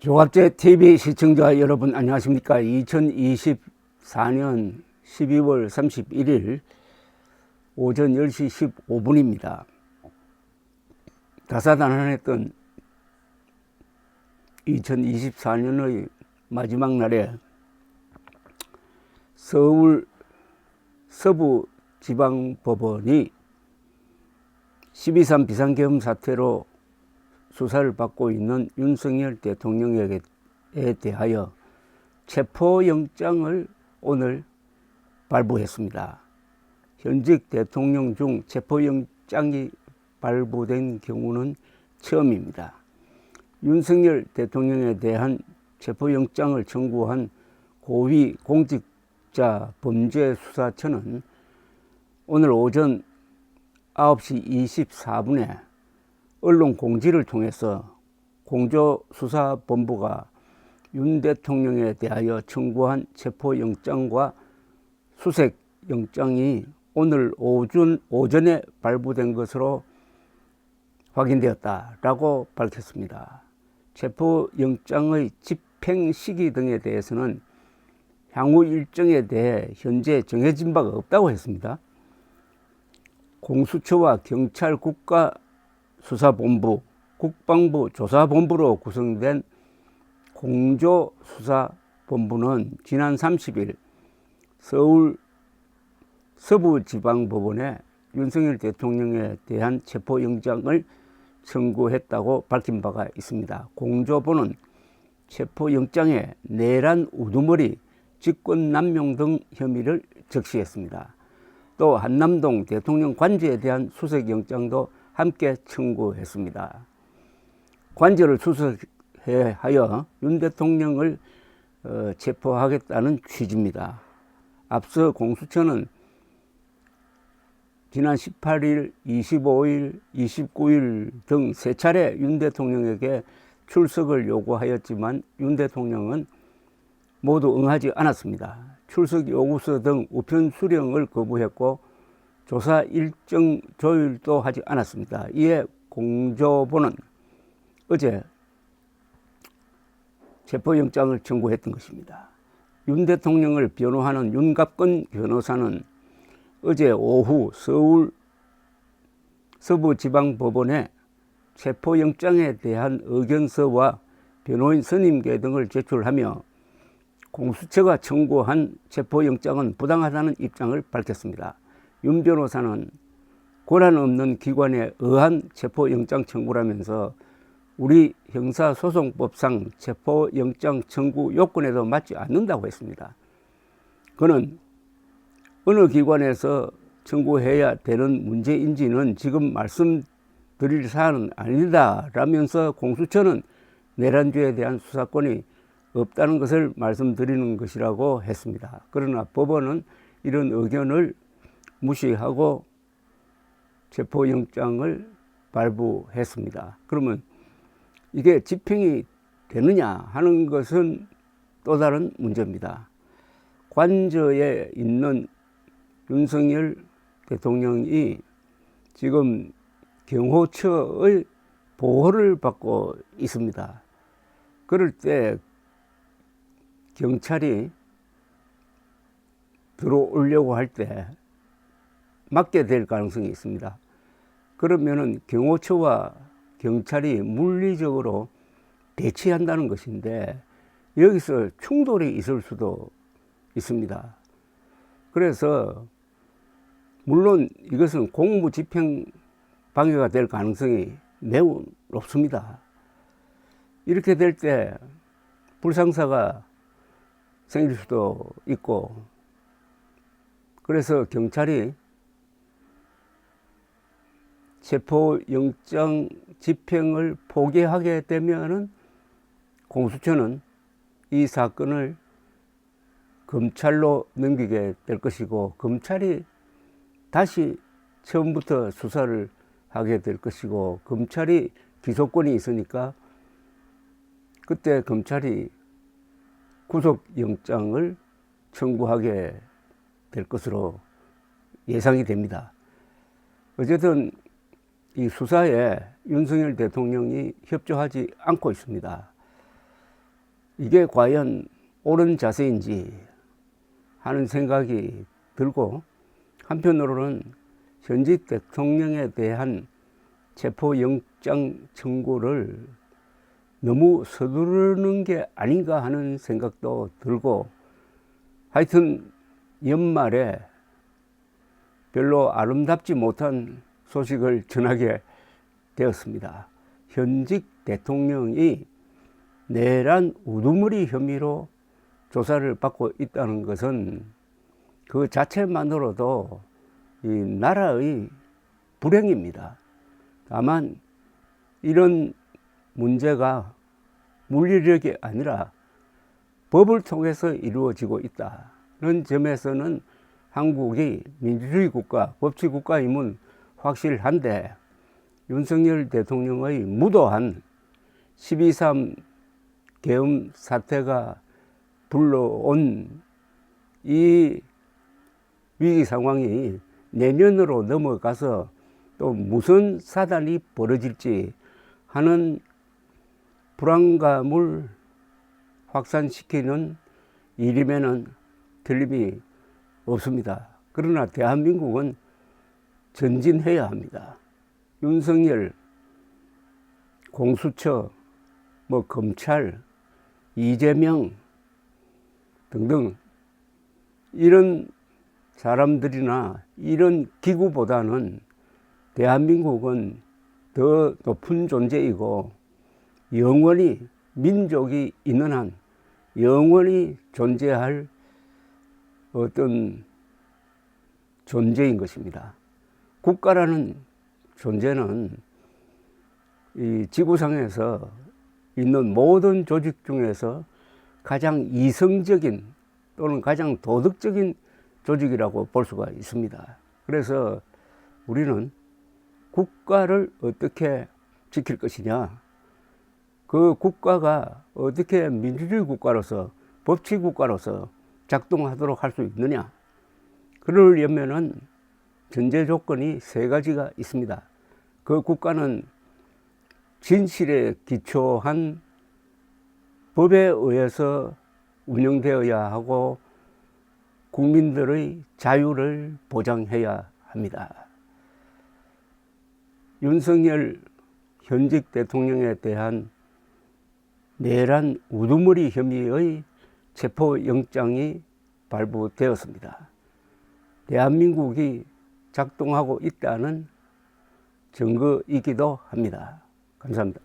조갑제 TV 시청자 여러분 안녕하십니까. 2024년 12월 31일 오전 10시 15분입니다. 다사다난했던 2024년의 마지막 날에 서울 서부지방법원이 12.3 비상계엄 사태로 수사를 받고 있는 윤석열 대통령에 대하여 체포영장을 오늘 발부했습니다. 현직 대통령 중 체포영장이 발부된 경우는 처음입니다. 윤석열 대통령에 대한 체포영장을 청구한 고위공직자범죄수사처는 오늘 오전 9시 24분에 언론 공지를 통해서 공조수사본부가 윤 대통령에 대하여 청구한 체포영장과 수색영장이 오늘 오전에 발부된 것으로 확인되었다라고 밝혔습니다. 체포영장의 집행 시기 등에 대해서는 향후 일정에 대해 현재 정해진 바가 없다고 했습니다. 공수처와 경찰 국가수사본부, 국방부 조사본부로 구성된 공조수사본부는 지난 30일 서울 서부지방법원에 윤석열 대통령에 대한 체포영장을 청구했다고 밝힌 바가 있습니다. 공조본은 체포영장에 내란 우두머리, 직권남용 등 혐의를 적시했습니다. 또 한남동 대통령 관저에 대한 수색영장도 함께 청구했습니다. 관저를 수색하여 윤 대통령을 체포하겠다는 취지입니다. 앞서 공수처는 지난 18일, 25일, 29일 등 세 차례 윤 대통령에게 출석을 요구하였지만 윤 대통령은 모두 응하지 않았습니다. 출석 요구서 등 우편 수령을 거부했고 조사 일정 조율도 하지 않았습니다. 이에 공조본은 어제 체포영장을 청구했던 것입니다. 윤 대통령을 변호하는 윤갑근 변호사는 어제 오후 서울 서부지방법원에 체포영장에 대한 의견서와 변호인 선임계 등을 제출하며 공수처가 청구한 체포영장은 부당하다는 입장을 밝혔습니다. 윤 변호사는 권한 없는 기관에 의한 체포영장 청구라면서 우리 형사소송법상 체포영장 청구 요건에도 맞지 않는다고 했습니다. 그는 어느 기관에서 청구해야 되는 문제인지는 지금 말씀드릴 사안은 아니다 라면서 공수처는 내란죄에 대한 수사권이 없다는 것을 말씀드리는 것이라고 했습니다. 그러나 법원은 이런 의견을 무시하고 체포영장을 발부했습니다. 그러면 이게 집행이 되느냐 하는 것은 또 다른 문제입니다. 관저에 있는 윤석열 대통령이 지금 경호처의 보호를 받고 있습니다. 그럴 때 경찰이 들어오려고 할 때 막게 될 가능성이 있습니다. 그러면은 경호처와 경찰이 물리적으로 대치한다는 것인데 여기서 충돌이 있을 수도 있습니다. 그래서 물론 이것은 공무집행 방해가 될 가능성이 매우 높습니다. 이렇게 될 때 불상사가 생길 수도 있고, 그래서 경찰이 체포영장 집행을 포기하게 되면은 공수처는 이 사건을 검찰로 넘기게 될 것이고, 검찰이 다시 처음부터 수사를 하게 될 것이고, 검찰이 기소권이 있으니까 그때 검찰이 구속영장을 청구하게 될 것으로 예상이 됩니다. 어쨌든 이 수사에 윤석열 대통령이 협조하지 않고 있습니다. 이게 과연 옳은 자세인지 하는 생각이 들고, 한편으로는 현직 대통령에 대한 체포영장 청구를 너무 서두르는 게 아닌가 하는 생각도 들고, 하여튼 연말에 별로 아름답지 못한 소식을 전하게 되었습니다. 현직 대통령이 내란 우두머리 혐의로 조사를 받고 있다는 것은 그 자체만으로도 이 나라의 불행입니다. 다만 이런 문제가 물리력이 아니라 법을 통해서 이루어지고 있다는 점에서는 한국이 민주주의 국가, 법치 국가임은 확실한데, 윤석열 대통령의 무도한 12.3 계엄 사태가 불러온 이 위기 상황이 내년으로 넘어가서 또 무슨 사단이 벌어질지 하는 불안감을 확산시키는 일임에는 틀림이 없습니다. 그러나 대한민국은 전진해야 합니다. 윤석열, 공수처, 검찰, 이재명 등등 이런 사람들이나 이런 기구보다는 대한민국은 더 높은 존재이고, 영원히 민족이 있는 한 영원히 존재할 어떤 존재인 것입니다. 국가라는 존재는 이 지구상에서 있는 모든 조직 중에서 가장 이성적인 또는 가장 도덕적인 조직이라고 볼 수가 있습니다. 그래서 우리는 국가를 어떻게 지킬 것이냐, 그 국가가 어떻게 민주주의 국가로서, 법치 국가로서 작동하도록 할 수 있느냐, 그러려면은 전제 조건이 세 가지가 있습니다. 그 국가는 진실에 기초한 법에 의해서 운영되어야 하고, 국민들의 자유를 보장해야 합니다. 윤석열 현직 대통령에 대한 내란 우두머리 혐의의 체포영장이 발부되었습니다. 대한민국이 작동하고 있다는 증거이기도 합니다. 감사합니다.